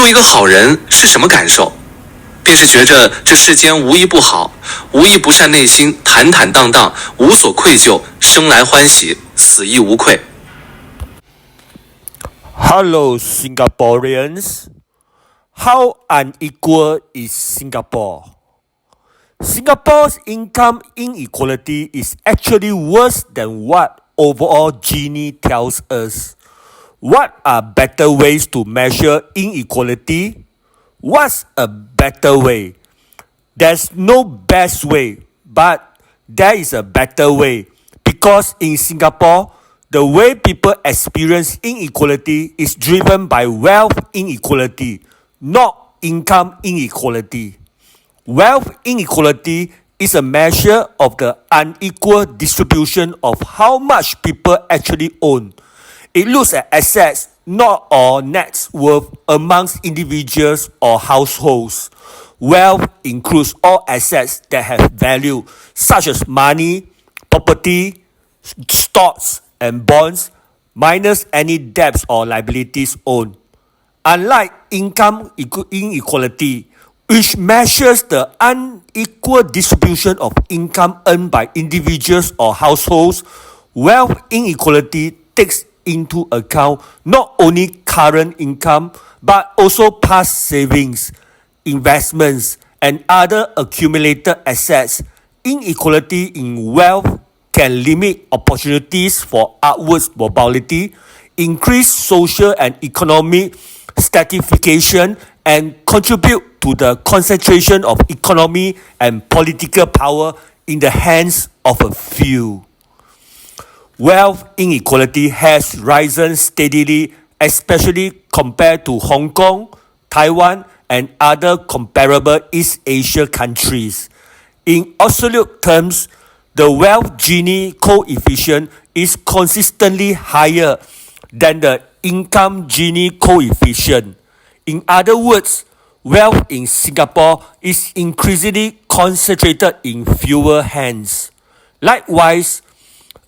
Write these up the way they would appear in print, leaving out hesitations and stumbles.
做一个好人是什么感受？便是觉着这世间无一不好，无一不善，内心坦坦荡荡，无所愧疚，生来欢喜，死亦无愧。Hello, Singaporeans. How unequal is Singapore? Singapore's income inequality is actually worse than what overall Gini tells us. What are better ways to measure inequality? What's a better way? There's no best way, but there is a better way. Because in Singapore, the way people experience inequality is driven by wealth inequality, not income inequality. Wealth inequality is a measure of the unequal distribution of how much people actually own. It looks at assets, not all net worth amongst individuals or households. Wealth includes all assets that have value, such as money, property, stocks, and bonds, minus any debts or liabilities owned. Unlike income inequality, which measures the unequal distribution of income earned by individuals or households, wealth inequality takes into account not only current income but also past savings, investments, and other accumulated assets. Inequality in wealth can limit opportunities for upwards mobility, increase social and economic stratification, and contribute to the concentration of economy and political power in the hands of a few. Wealth inequality has risen steadily, especially compared to Hong Kong, Taiwan, and other comparable East Asia countries. In absolute terms, the wealth Gini coefficient is consistently higher than the income Gini coefficient. In other words, wealth in Singapore is increasingly concentrated in fewer hands. Likewise,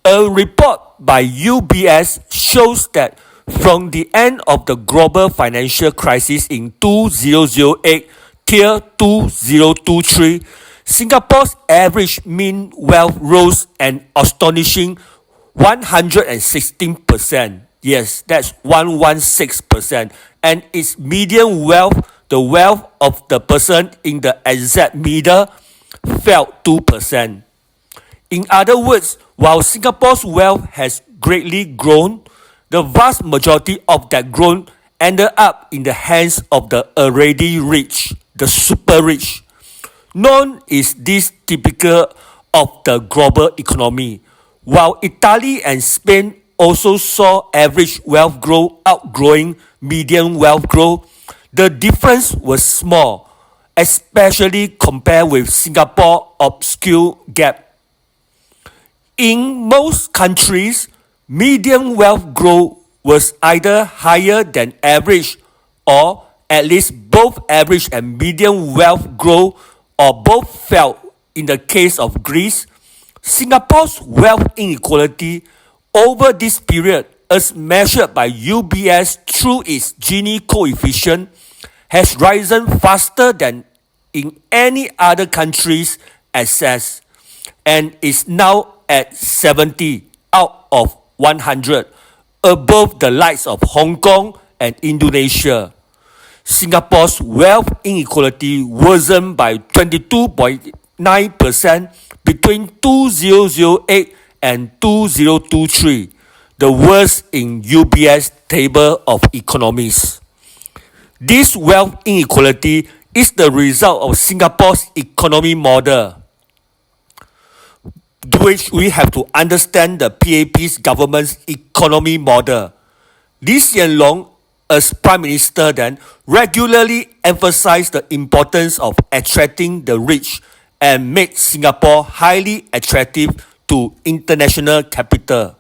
a report by UBS shows that from the end of the global financial crisis in 2008 till 2023, Singapore's average mean wealth rose an astonishing 116%. Yes, that's 116%. And its median wealth, the wealth of the person in the exact middle, fell 2%. In other words, while Singapore's wealth has greatly grown, the vast majority of that growth ended up in the hands of the already rich, the super rich. Nor is this typical of the global economy. While Italy and Spain also saw average wealth growth outgrowing median wealth growth, the difference was small, especially compared with Singapore's obscure gap. In most countries, median wealth growth was either higher than average or at least both average and median wealth growth or both fell. In the case of Greece, Singapore's wealth inequality over this period, as measured by UBS through its Gini coefficient, has risen faster than in any other country's assessed and is now at 70 out of 100, above the likes of Hong Kong and Indonesia. Singapore's wealth inequality worsened by 22.9% between 2008 and 2023, the worst in UBS table of economists. This wealth inequality is the result of Singapore's economy model, which we have to understand the PAP's government's economy model. Lee Hsien Loong, as Prime Minister then, regularly emphasized the importance of attracting the rich and made Singapore highly attractive to international capital.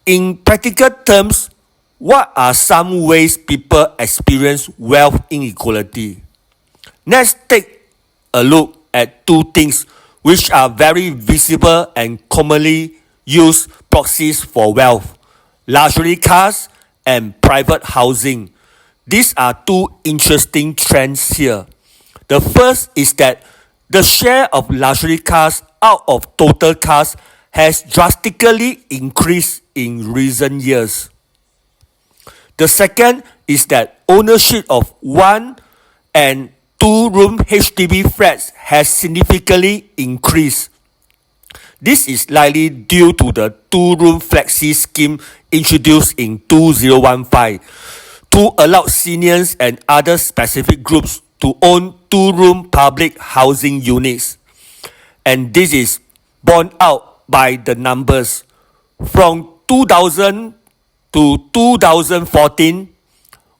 In practical terms, what are some ways people experience wealth inequality? Let's take a look at two things which are very visible and commonly used proxies for wealth: luxury cars and private housing. These are two interesting trends here. The first is that the share of luxury cars out of total cars has drastically increased in recent years. The second is that ownership of one and two-room HDB flats has significantly increased. This is likely due to the two-room flexi scheme introduced in 2015 to allow seniors and other specific groups to own two-room public housing units. And this is borne out by the numbers. From 2000 to 2014,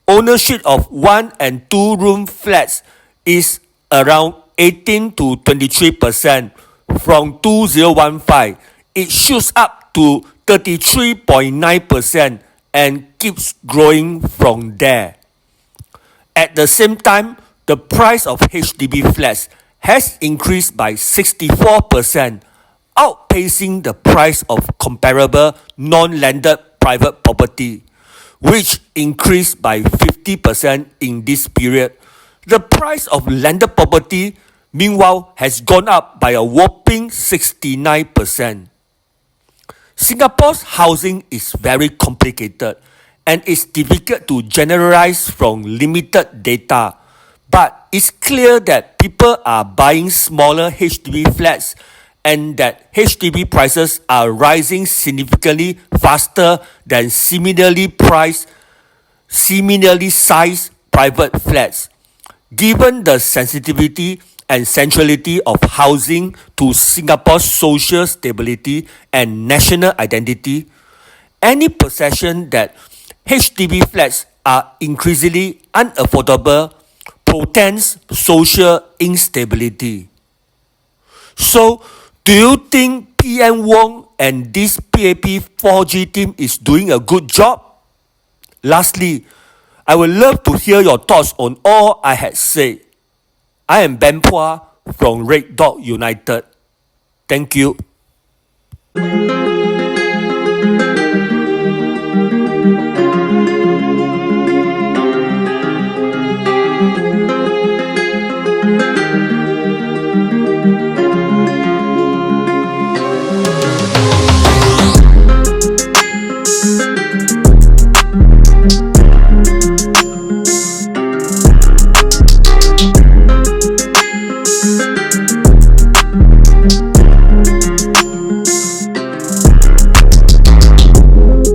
ownership of one and two-room flats is around 18 to 23%. From 2015, it shoots up to 33.9% and keeps growing from there. At the same time, the price of HDB flats has increased by 64%, outpacing the price of comparable non-landed private property, which increased by 50% in this period. The price of landed property, meanwhile, has gone up by a whopping 69%. Singapore's housing is very complicated and it's difficult to generalize from limited data, but it's clear that people are buying smaller HDB flats and that HDB prices are rising significantly faster than similarly priced, similarly sized private flats. Given the sensitivity and centrality of housing to Singapore's social stability and national identity, any perception that HDB flats are increasingly unaffordable portends social instability. So, do you think PM Wong and this PAP 4G team is doing a good job? Lastly, I would love to hear your thoughts on all I had said. I am Ben Puah from Red Dot United. Thank you.